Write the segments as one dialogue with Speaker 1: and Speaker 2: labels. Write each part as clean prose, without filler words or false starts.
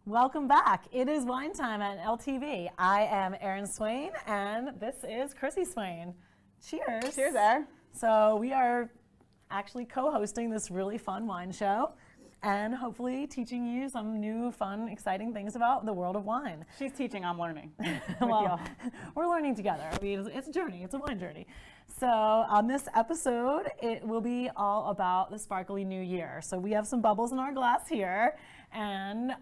Speaker 1: Welcome back. It is wine time at LTV. I am Erin Swain, and this is Chrissy Swain. Cheers.
Speaker 2: Cheers, Erin.
Speaker 1: So we are actually co-hosting this really fun wine show and hopefully teaching you some new, fun, exciting things about the world of wine.
Speaker 2: She's teaching, I'm learning.
Speaker 1: Well, we're learning together. I mean, it's a journey. It's a wine journey. So on this episode, it will be all about the sparkly new year. So we have some bubbles in our glass here, and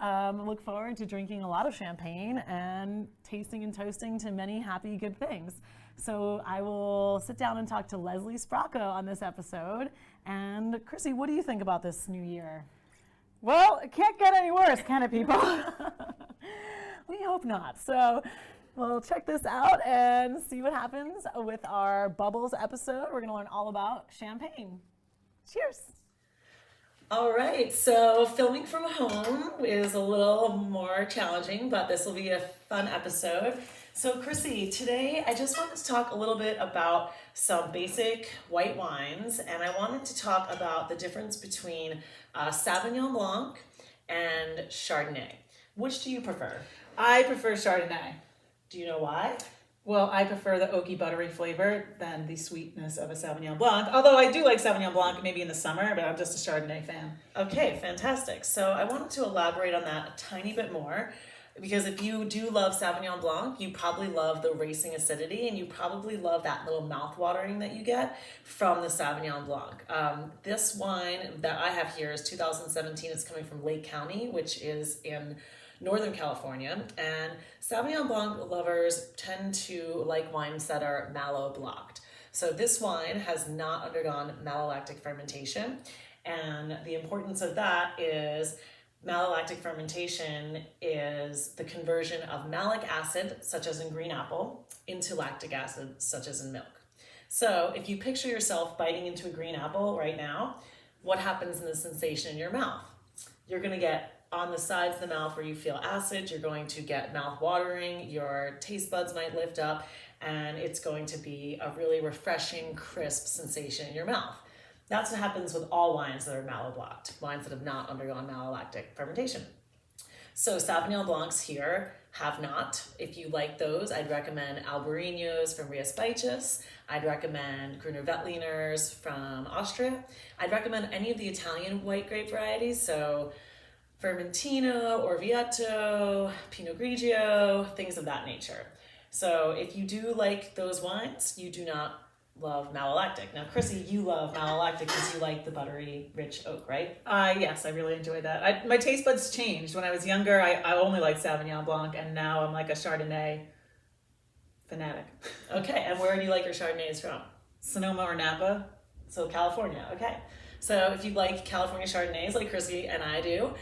Speaker 1: look forward to drinking a lot of champagne and tasting and toasting to many happy, good things. So I will sit down and talk to Leslie Sbrocco on this episode. And Chrissy, what do you think about this new year?
Speaker 2: Well, it can't get any worse, can it, people?
Speaker 1: We hope not. So we'll check this out and see what happens with our Bubbles episode. We're going to learn all about champagne. Cheers. All right, so filming from home is a little more challenging, but this will be a fun episode. So Chrissy, today I just wanted to talk a little bit about some basic white wines, and I wanted to talk about the difference between Sauvignon Blanc and Chardonnay. Which do you prefer?
Speaker 2: I prefer Chardonnay.
Speaker 1: Do you know why?
Speaker 2: Well, I prefer the oaky buttery flavor than the sweetness of a Sauvignon Blanc. Although I do like Sauvignon Blanc maybe in the summer, but I'm just a Chardonnay fan.
Speaker 1: Okay, fantastic. So I wanted to elaborate on that a tiny bit more, because if you do love Sauvignon Blanc, you probably love the racing acidity, and you probably love that little mouth-watering that you get from the Sauvignon Blanc. This wine that I have here is 2017. It's coming from Lake County, which is in Northern California, and Sauvignon Blanc lovers tend to like wines that are mallow blocked. So this wine has not undergone malolactic fermentation, and the importance of that is malolactic fermentation is the conversion of malic acid, such as in green apple, into lactic acid, such as in milk. So if you picture yourself biting into a green apple right now, what happens in the sensation in your mouth? You're going to get on the sides of the mouth where you feel acid, you're going to get mouth watering, your taste buds might lift up, and it's going to be a really refreshing, crisp sensation in your mouth. That's what happens with all wines that are mallow-blocked, wines that have not undergone malolactic fermentation. So Sauvignon Blancs here have not. If you like those, I'd recommend Albariños from Rías Baixas. I'd recommend Gruner Veltliners from Austria. I'd recommend any of the Italian white grape varieties, so Vermentino, Orvieto, Pinot Grigio, things of that nature. So if you do like those wines, you do not love malolactic. Now, Chrissy, you love malolactic because you like the buttery, rich oak, right?
Speaker 2: Yes, I really enjoy that. My taste buds changed. When I was younger, I only liked Sauvignon Blanc, and now I'm like a Chardonnay fanatic.
Speaker 1: Okay, and where do you like your Chardonnays from?
Speaker 2: Sonoma or Napa.
Speaker 1: So California, okay. So if you like California Chardonnays like Chrissy and I do,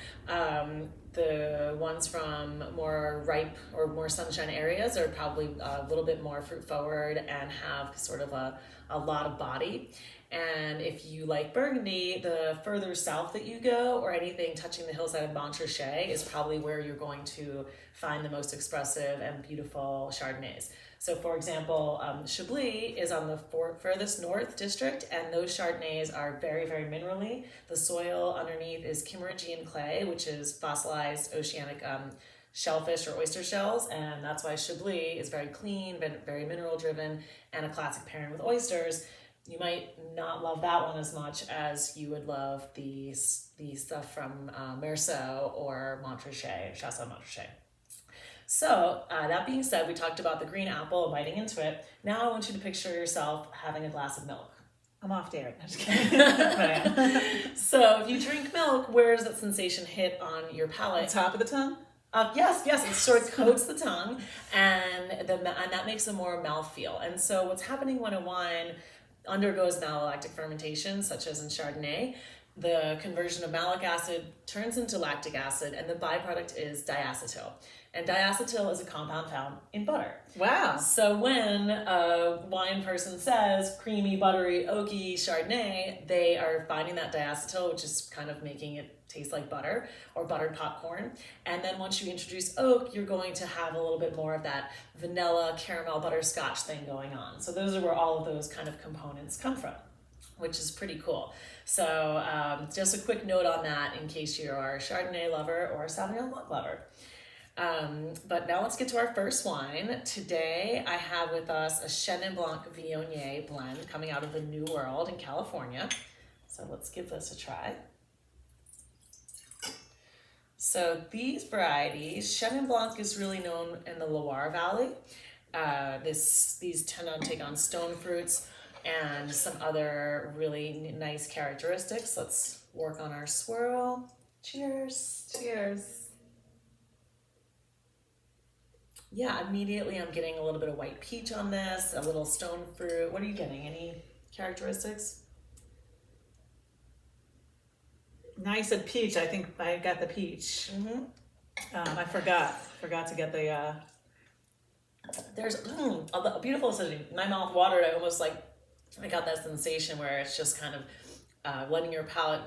Speaker 1: the ones from more ripe or more sunshine areas are probably a little bit more fruit forward and have sort of a lot of body. And if you like Burgundy, the further south that you go, or anything touching the hillside of Montrachet, is probably where you're going to find the most expressive and beautiful Chardonnays. So for example, Chablis is on the furthest north district, and those Chardonnays are very, very minerally. The soil underneath is Kimmeridgian clay, which is fossilized oceanic shellfish or oyster shells, and that's why Chablis is very clean, very mineral driven, and a classic pairing with oysters. You might not love that one as much as you would love the stuff from Meursault or Montrachet, Chassagne Montrachet. So that being said, we talked about the green apple, biting into it. Now I want you to picture yourself having a glass of milk.
Speaker 2: I'm off dairy. I'm just kidding.
Speaker 1: So if you drink milk, where does that sensation hit on your palate?
Speaker 2: The top of the tongue?
Speaker 1: Yes, it sort of coats the tongue, and that makes a more mouthfeel. And so what's happening when a wine undergoes malolactic fermentation, such as in Chardonnay, the conversion of malic acid turns into lactic acid, and the byproduct is diacetyl. And diacetyl is a compound found in butter.
Speaker 2: Wow.
Speaker 1: So when a wine person says creamy, buttery, oaky Chardonnay, they are finding that diacetyl, which is kind of making it taste like butter or buttered popcorn. And then once you introduce oak, you're going to have a little bit more of that vanilla, caramel, butterscotch thing going on. So those are where all of those kind of components come from, which is pretty cool. So just a quick note on that in case you are a Chardonnay lover or a Sauvignon Blanc lover. But now let's get to our first wine. Today I have with us a Chenin Blanc Viognier blend coming out of the New World in California. So let's give this a try. So these varieties, Chenin Blanc is really known in the Loire Valley. These tend to take on stone fruits and some other really nice characteristics. Let's work on our swirl. Cheers.
Speaker 2: Cheers.
Speaker 1: Yeah, immediately I'm getting a little bit of white peach on this, a little stone fruit. What are you getting? Any characteristics?
Speaker 2: Nice at peach. I think I got the peach.
Speaker 1: Mm-hmm.
Speaker 2: I forgot to get the.
Speaker 1: There's a beautiful acidity. My mouth watered. I got that sensation where it's just kind of letting your palate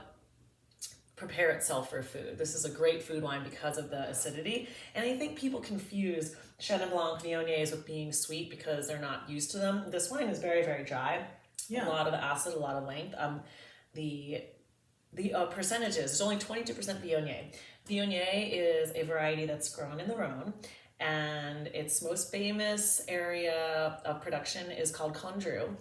Speaker 1: prepare itself for food. This is a great food wine because of the acidity. And I think people confuse Chenin Blanc Viogniers with being sweet because they're not used to them. This wine is very, very dry.
Speaker 2: Yeah.
Speaker 1: A lot of acid, a lot of length. The percentages, there's only 22% Viognier. Viognier is a variety that's grown in the Rhone, and its most famous area of production is called Condrieu.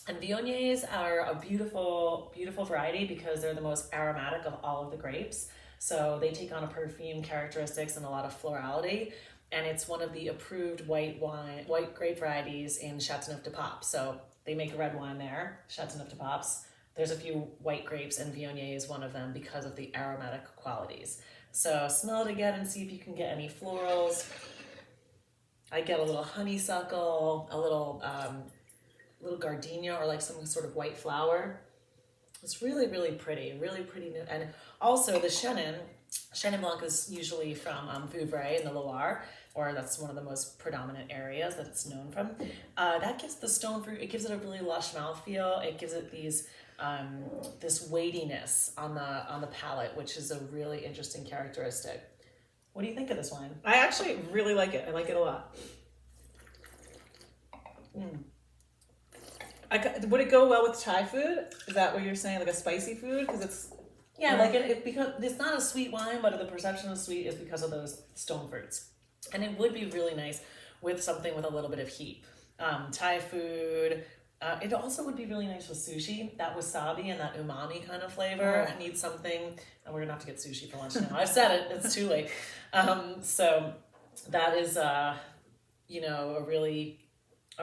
Speaker 1: And Viogniers are a beautiful, beautiful variety because they're the most aromatic of all of the grapes. So they take on a perfume characteristics and a lot of florality. And it's one of the approved white grape varieties in Châteauneuf-du-Pape. So they make a red wine there, Châteauneuf-du-Pape. There's a few white grapes, and Viognier is one of them because of the aromatic qualities. So smell it again and see if you can get any florals. I get a little honeysuckle, a little gardenia, or like some sort of white flower. It's really, really pretty, and also the Chenin Blanc is usually from Vouvray in the Loire, or that's one of the most predominant areas that it's known from. That gives the stone fruit, it gives it a really lush mouthfeel. It gives it these this weightiness on the palate, which is a really interesting characteristic. What do you think of this wine?
Speaker 2: I actually really like it. I like it a lot. Would it go well with Thai food? Is that what you're saying, like a spicy food? Because it's
Speaker 1: like it because it's not a sweet wine, but the perception of sweet is because of those stone fruits, and it would be really nice with something with a little bit of heat. Thai food. It also would be really nice with sushi. That wasabi and that umami kind of flavor. I need something, and we're gonna have to get sushi for lunch now. I've said it; it's too late. So that is, a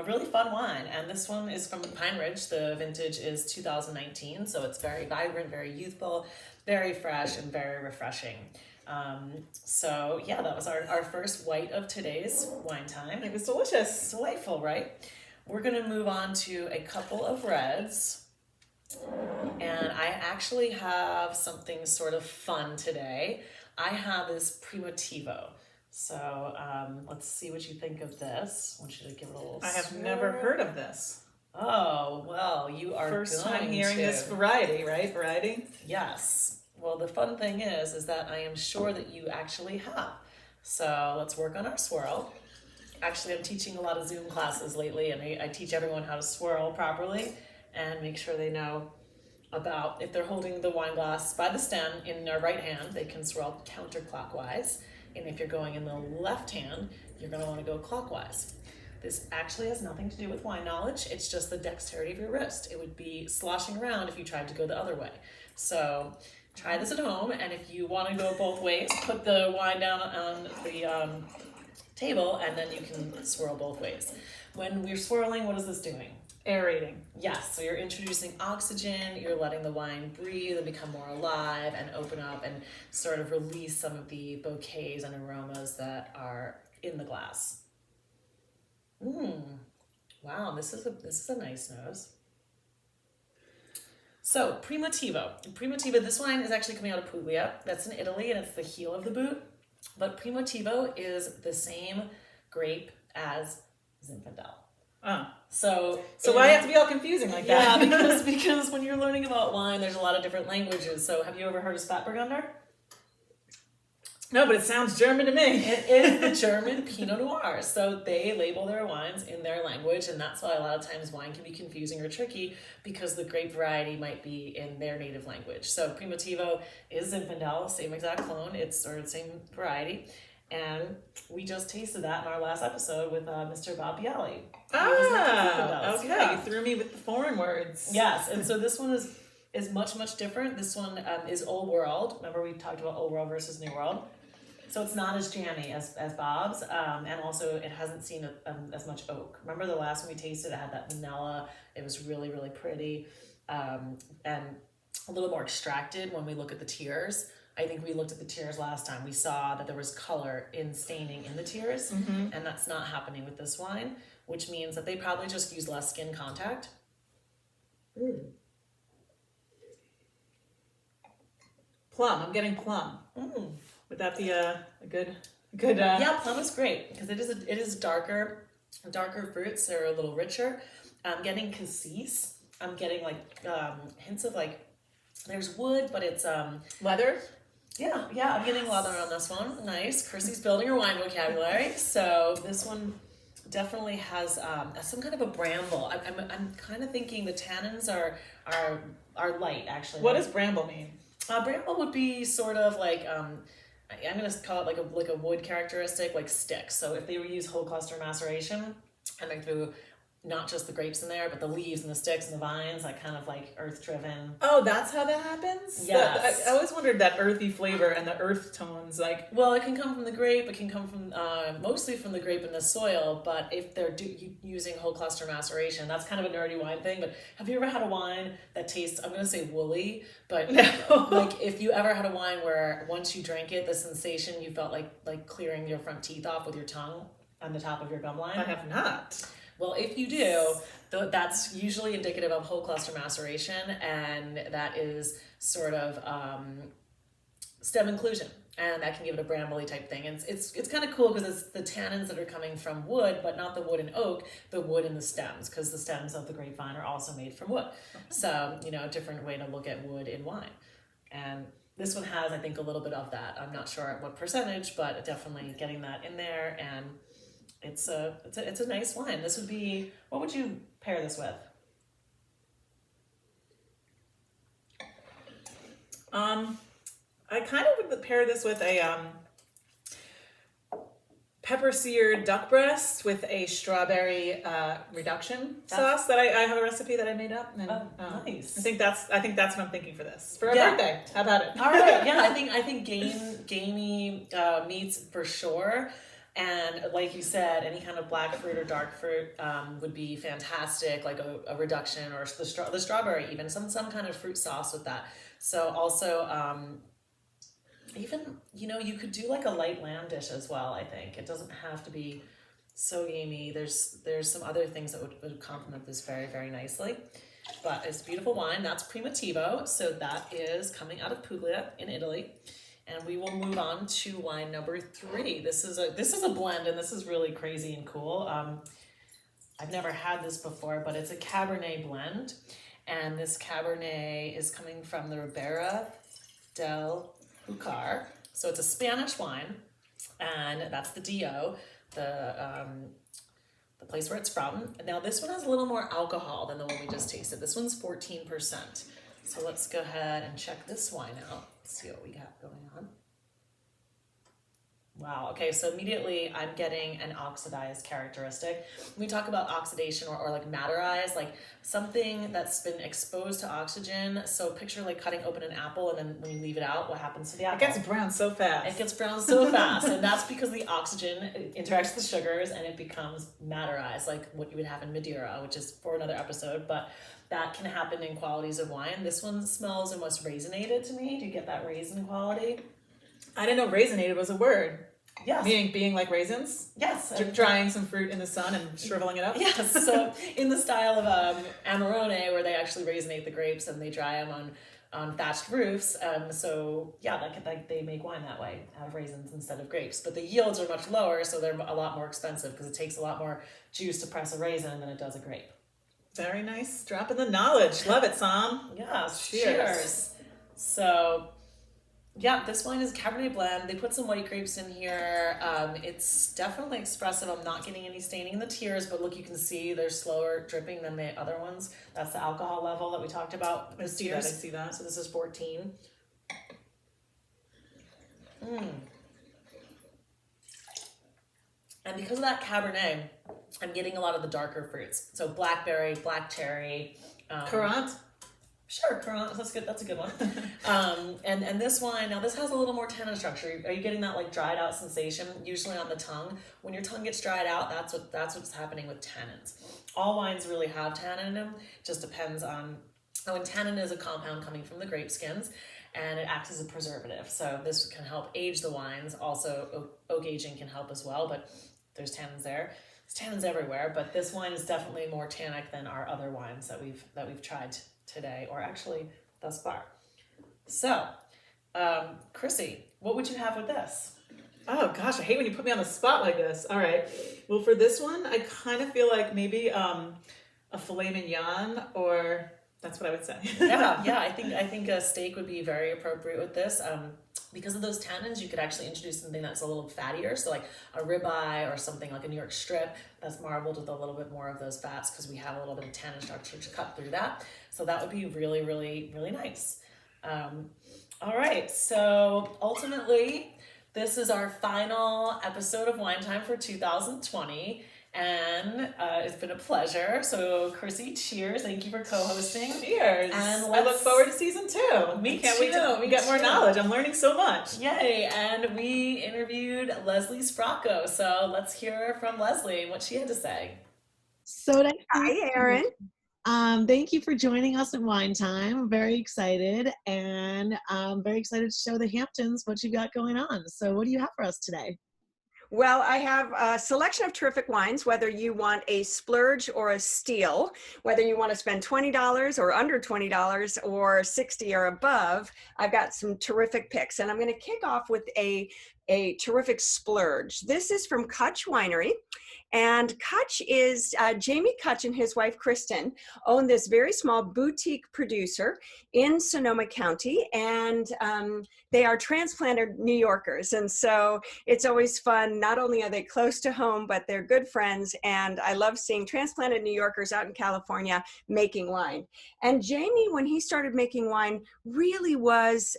Speaker 1: really fun wine. And this one is from Pine Ridge. The vintage is 2019, so it's very vibrant, very youthful, very fresh, and very refreshing. So yeah, that was our first white of today's wine time.
Speaker 2: It was delicious.
Speaker 1: It's delightful, right? We're gonna move on to a couple of reds. And I actually have something sort of fun today. I have this Primotivo. So let's see what you think of this. I want you to give it a little
Speaker 2: I have
Speaker 1: swirl.
Speaker 2: never heard of this.
Speaker 1: Oh, well, you are
Speaker 2: First
Speaker 1: going
Speaker 2: time hearing
Speaker 1: to.
Speaker 2: this variety, right? Variety?
Speaker 1: Yes. Well, the fun thing is that I am sure that you actually have. So let's work on our swirl. Actually, I'm teaching a lot of Zoom classes lately, and I teach everyone how to swirl properly and make sure they know about if they're holding the wine glass by the stem in their right hand, they can swirl counterclockwise. And if you're going in the left hand, you're going to want to go clockwise. This actually has nothing to do with wine knowledge. It's just the dexterity of your wrist. It would be sloshing around if you tried to go the other way. So try this at home, and if you want to go both ways, put the wine down on the table, and then you can swirl both ways. When we're swirling, what is this doing?
Speaker 2: Aerating.
Speaker 1: Yes, so you're introducing oxygen, you're letting the wine breathe and become more alive and open up and sort of release some of the bouquets and aromas that are in the glass. Wow, this is a nice nose. So Primotivo, this wine is actually coming out of Puglia. That's in Italy, and it's the heel of the boot. But Primotivo is the same grape as Zinfandel.
Speaker 2: Oh.
Speaker 1: So
Speaker 2: why have to be all confusing like that?
Speaker 1: Yeah, because when you're learning about wine, there's a lot of different languages. So have you ever heard of Spätburgunder?
Speaker 2: No, but it sounds German to me.
Speaker 1: It is the German Pinot Noir. So they label their wines in their language, and that's why a lot of times wine can be confusing or tricky because the grape variety might be in their native language. So Primotivo is Zinfandel, same exact clone, it's sort of the same variety. And we just tasted that in our last episode with Mr. Bob Bialy.
Speaker 2: Okay.
Speaker 1: Yeah.
Speaker 2: You threw me with the foreign words.
Speaker 1: Yes, and so this one is much, much different. This one is Old World. Remember we talked about Old World versus New World? So it's not as jammy as Bob's, and also it hasn't seen as much oak. Remember the last one we tasted, it had that vanilla. It was really, really pretty, and a little more extracted when we look at the tears. I think we looked at the tears last time. We saw that there was color in staining in the tears, and that's not happening with this wine, which means that they probably just use less skin contact.
Speaker 2: Plum. I'm getting plum. Would that be a good?
Speaker 1: Yeah, plum is great because it is darker fruits. They're a little richer. I'm getting cassis. I'm getting like hints of like there's wood, but it's
Speaker 2: Leather.
Speaker 1: Yeah, I'm getting leather on this one. Nice. Chrissy's building her wine vocabulary. So this one definitely has some kind of a bramble. I'm kind of thinking the tannins are light actually.
Speaker 2: What does bramble mean?
Speaker 1: Bramble would be sort of like I'm gonna call it like a wood characteristic, like sticks. So if they use whole cluster maceration and they threw not just the grapes in there, but the leaves and the sticks and the vines, like kind of like earth driven.
Speaker 2: Oh, that's how that happens?
Speaker 1: Yes.
Speaker 2: I always wondered that earthy flavor and the earth tones, like...
Speaker 1: Well, it can come from the grape, it can come from mostly from the grape and the soil, but if they're using whole cluster maceration, that's kind of a nerdy wine thing, but have you ever had a wine that tastes, I'm going to say woolly, but
Speaker 2: No.
Speaker 1: like if you ever had a wine where once you drank it, the sensation you felt like clearing your front teeth off with your tongue on the top of your gum line?
Speaker 2: I have not.
Speaker 1: Well, if you do, that's usually indicative of whole cluster maceration, and that is sort of stem inclusion, and that can give it a brambly type thing. And it's kind of cool because it's the tannins that are coming from wood, but not the wood and oak, the wood and the stems, because the stems of the grapevine are also made from wood. So, a different way to look at wood in wine. And this one has, I think, a little bit of that. I'm not sure at what percentage, but definitely getting that in there, and it's a nice wine. This would be, what would you pair this with?
Speaker 2: I kind of would pair this with a pepper seared duck breast with a strawberry reduction sauce that I have a recipe that I made up. And,
Speaker 1: nice.
Speaker 2: I think that's what I'm thinking for this for our birthday. How about it?
Speaker 1: All right. Yeah, I think gamey meats for sure. And like you said, any kind of black fruit or dark fruit would be fantastic, like a reduction or the strawberry, even some kind of fruit sauce with that. So also, even, you could do like a light lamb dish as well, I think. It doesn't have to be so gamey. There's some other things that would complement this very, very nicely. But it's beautiful wine. That's Primotivo. So that is coming out of Puglia in Italy. And we will move on to wine number 3. This is a blend, and this is really crazy and cool. I've never had this before, but it's a Cabernet Blend. And this Cabernet is coming from the Ribera del Júcar. So it's a Spanish wine, and that's the DO, the place where it's from. Now this one has a little more alcohol than the one we just tasted. This one's 14%. So let's go ahead and check this wine out. Let's see what we got going on. Wow, okay, so immediately I'm getting an oxidized characteristic. When we talk about oxidation or like matterized, like something that's been exposed to oxygen. So picture like cutting open an apple, and then when you leave it out, what happens to the apple?
Speaker 2: It gets brown so fast.
Speaker 1: It gets brown so fast, and that's because the oxygen interacts with the sugars and it becomes matterized, like what you would have in Madeira, which is for another episode, but that can happen in qualities of wine. This one smells almost raisinated to me. Do you get that raisin quality?
Speaker 2: I didn't know raisinated was a word.
Speaker 1: Yes.
Speaker 2: Meaning being like raisins?
Speaker 1: Yes.
Speaker 2: Drying some fruit in the sun and shriveling it up?
Speaker 1: Yes. So in the style of Amarone, where they actually raisinate the grapes and they dry them on thatched roofs. So yeah, like they make wine that way out of raisins instead of grapes. But the yields are much lower, so they're a lot more expensive because it takes a lot more juice to press a raisin than it does a grape.
Speaker 2: Very nice. Dropping the knowledge. Love it, Sam.
Speaker 1: Yeah,
Speaker 2: Cheers.
Speaker 1: So yeah, this wine is Cabernet Blend. They put some white grapes in here. It's definitely expressive. I'm not getting any staining in the tears, but look, you can see they're slower dripping than the other ones. That's the alcohol level that we talked about with tears.
Speaker 2: I see that.
Speaker 1: So this is 14. And because of that Cabernet, I'm getting a lot of the darker fruits. So blackberry, black cherry.
Speaker 2: Currant?
Speaker 1: Sure, Currant, that's good. That's a good one. And this wine, now this has a little more tannin structure. Are you getting that like dried out sensation? Usually on the tongue. When your tongue gets dried out, that's what's happening with tannins. All wines really have tannin in them. Just depends on, when tannin is a compound coming from the grape skins, and it acts as a preservative. So this can help age the wines. Also, oak aging can help as well, but there's tannins there. There's tannins everywhere, but this wine is definitely more tannic than our other wines that we've tried today, or actually thus far. So, Chrissy, what would you have with this?
Speaker 2: Oh gosh, I hate when you put me on the spot like this. All right. Well, for this one, I kind of feel like maybe a filet mignon, or that's what I would say.
Speaker 1: yeah. I think a steak would be very appropriate with this. Because of those tannins, you could actually introduce something that's a little fattier, so like a ribeye or something like a New York strip that's marbled with a little bit more of those fats, because we have a little bit of tannin structure to cut through that. So that would be really, really, really nice. All right, so ultimately, this is our final episode of Wine Time for 2020. And it's been a pleasure. So, Chrissy, cheers. Thank you for co-hosting.
Speaker 2: Cheers. And I look forward to season 2.
Speaker 1: Me
Speaker 2: Can't
Speaker 1: too.
Speaker 2: wait to get more knowledge. I'm learning so much.
Speaker 1: Yay. And we interviewed Leslie Sbrocco. So let's hear from Leslie and what she had to say.
Speaker 3: So nice.
Speaker 4: Hi, Erin.
Speaker 3: Thank you for joining us at Wine Time. I'm very excited, and I'm very excited to show the Hamptons what you got going on. So what do you have for us today?
Speaker 4: Well, I have a selection of terrific wines, whether you want a splurge or a steal, whether you want to spend $20 or under $20 or $60 or above. I've got some terrific picks, and I'm going to kick off with a terrific splurge. This is from Kutch Winery. And Kutch is, Jamie Kutch and his wife, Kristen, own this very small boutique producer in Sonoma County. And they are transplanted New Yorkers. And so it's always fun. Not only are they close to home, but they're good friends. And I love seeing transplanted New Yorkers out in California making wine. And Jamie, when he started making wine, really was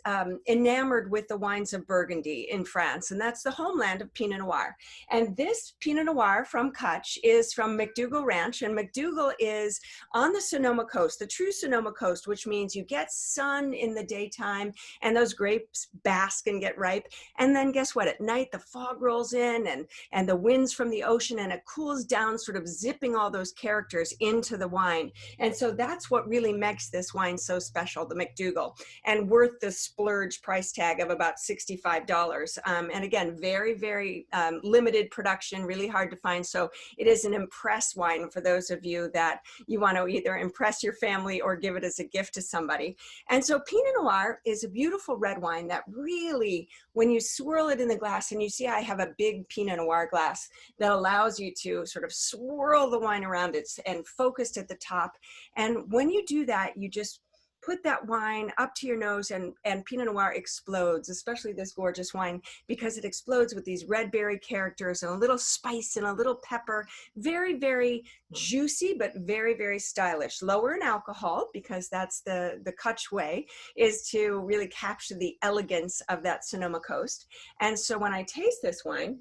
Speaker 4: enamored with the wines of Burgundy in France. And that's the homeland of Pinot Noir. And this Pinot Noir from Kutch is from McDougall Ranch. And McDougall is on the Sonoma coast, the true Sonoma coast, which means you get sun in the daytime and those grapes bask and get ripe. And then guess what? At night, the fog rolls in and the winds from the ocean, and it cools down, sort of zipping all those characters into the wine. And so that's what really makes this wine so special, the McDougall, and worth the splurge price tag of about $65. And again, very, very limited production, really hard to find. So it is an impress wine for those of you that you want to either impress your family or give it as a gift to somebody. And so Pinot Noir is a beautiful red wine that really, when you swirl it in the glass, and you see I have a big Pinot Noir glass that allows you to sort of swirl the wine around it and focused at the top. And when you do that, you just put that wine up to your nose, and Pinot Noir explodes, especially this gorgeous wine, because it explodes with these red berry characters and a little spice and a little pepper. Very, very juicy, but very, very stylish. Lower in alcohol, because that's the Kutch way, is to really capture the elegance of that Sonoma coast. And so when I taste this wine,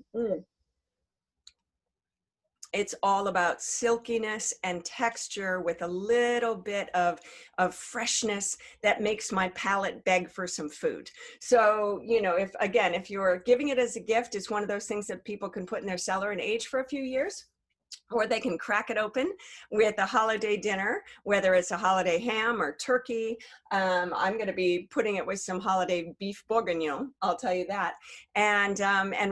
Speaker 4: it's all about silkiness and texture with a little bit of freshness that makes my palate beg for some food. So, you know, if you're giving it as a gift, it's one of those things that people can put in their cellar and age for a few years. Or they can crack it open with a holiday dinner, whether it's a holiday ham or turkey. I'm going to be putting it with some holiday beef bourguignon, I'll tell you that, and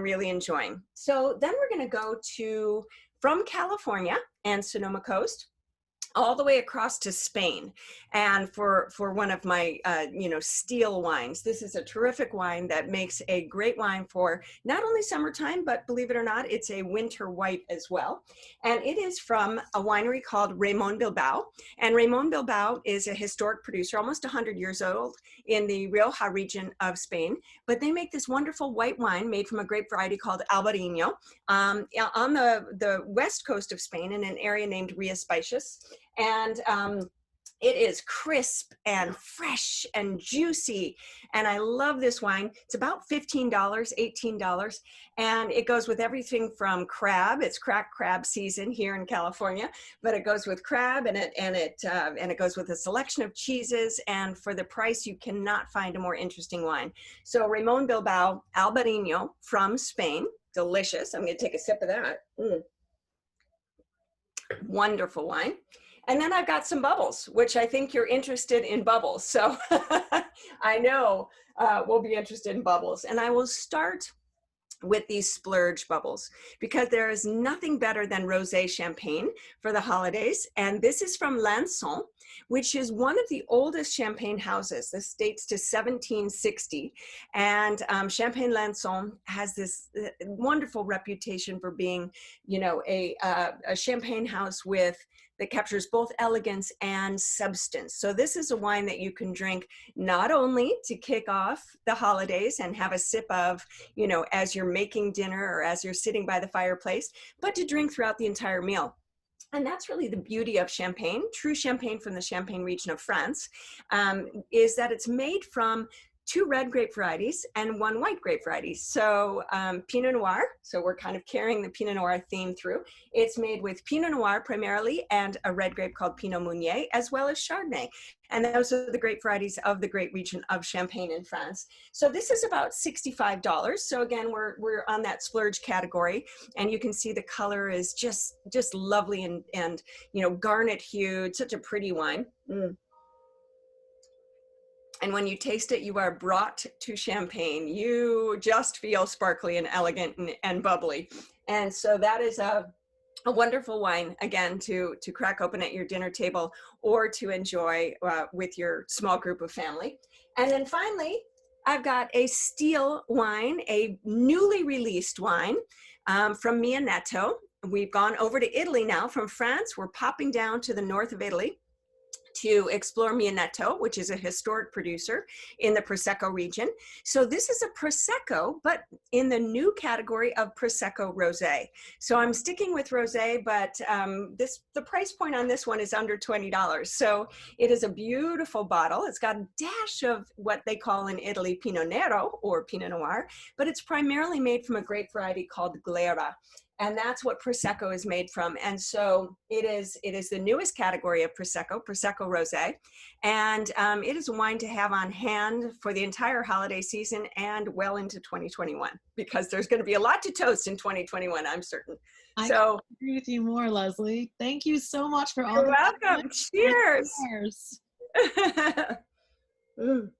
Speaker 4: really enjoying. So then we're going to go from California and Sonoma Coast, all the way across to Spain. And for one of my, steel wines, this is a terrific wine that makes a great wine for not only summertime, but believe it or not, it's a winter white as well. And it is from a winery called Raymond Bilbao. And Raymond Bilbao is a historic producer, almost 100 years old, in the Rioja region of Spain. But they make this wonderful white wine made from a grape variety called Albarino on the west coast of Spain in an area named Rías Baixas. And it is crisp and fresh and juicy. And I love this wine. It's about $15, $18. And it goes with everything from crab. It's cracked crab season here in California, but it goes with crab and it goes with a selection of cheeses. And for the price, you cannot find a more interesting wine. So Raymond Bilbao Albarino from Spain. Delicious. I'm going to take a sip of that. Wonderful wine. And then I've got some bubbles, which I think you're interested in bubbles. So I know we'll be interested in bubbles. And I will start with these splurge bubbles because there is nothing better than rosé champagne for the holidays. And this is from Lançon, which is one of the oldest champagne houses. This dates to 1760. And Champagne Lançon has this wonderful reputation for being, a champagne house that captures both elegance and substance. So this is a wine that you can drink not only to kick off the holidays and have a sip of, as you're making dinner or as you're sitting by the fireplace, but to drink throughout the entire meal. And that's really the beauty of champagne. True champagne from the Champagne region of France is that it's made from 2 red grape varieties and 1 white grape variety. So Pinot Noir, so we're kind of carrying the Pinot Noir theme through. It's made with Pinot Noir primarily and a red grape called Pinot Meunier, as well as Chardonnay. And those are the grape varieties of the great region of Champagne in France. So this is about $65. So again, we're on that splurge category, and you can see the color is just lovely and garnet hued, such a pretty wine. And when you taste it, you are brought to champagne. You just feel sparkly and elegant and bubbly. And so that is a wonderful wine, again, to crack open at your dinner table or to enjoy with your small group of family. And then finally, I've got a steel wine, a newly released wine from Mianetto. We've gone over to Italy now from France. We're popping down to the north of Italy to explore Mianetto, which is a historic producer in the Prosecco region. So this is a Prosecco, but in the new category of Prosecco Rosé. So I'm sticking with Rosé, but the price point on this one is under $20. So it is a beautiful bottle. It's got a dash of what they call in Italy Pinot Nero or Pinot Noir, but it's primarily made from a grape variety called Glera. And that's what Prosecco is made from. And so it is the newest category of Prosecco Rosé. And it is a wine to have on hand for the entire holiday season and well into 2021, because there's going to be a lot to toast in 2021, I'm certain.
Speaker 3: I can't agree with you more, Leslie. Thank you so much for all
Speaker 4: You're welcome. Cheers.
Speaker 3: Cheers.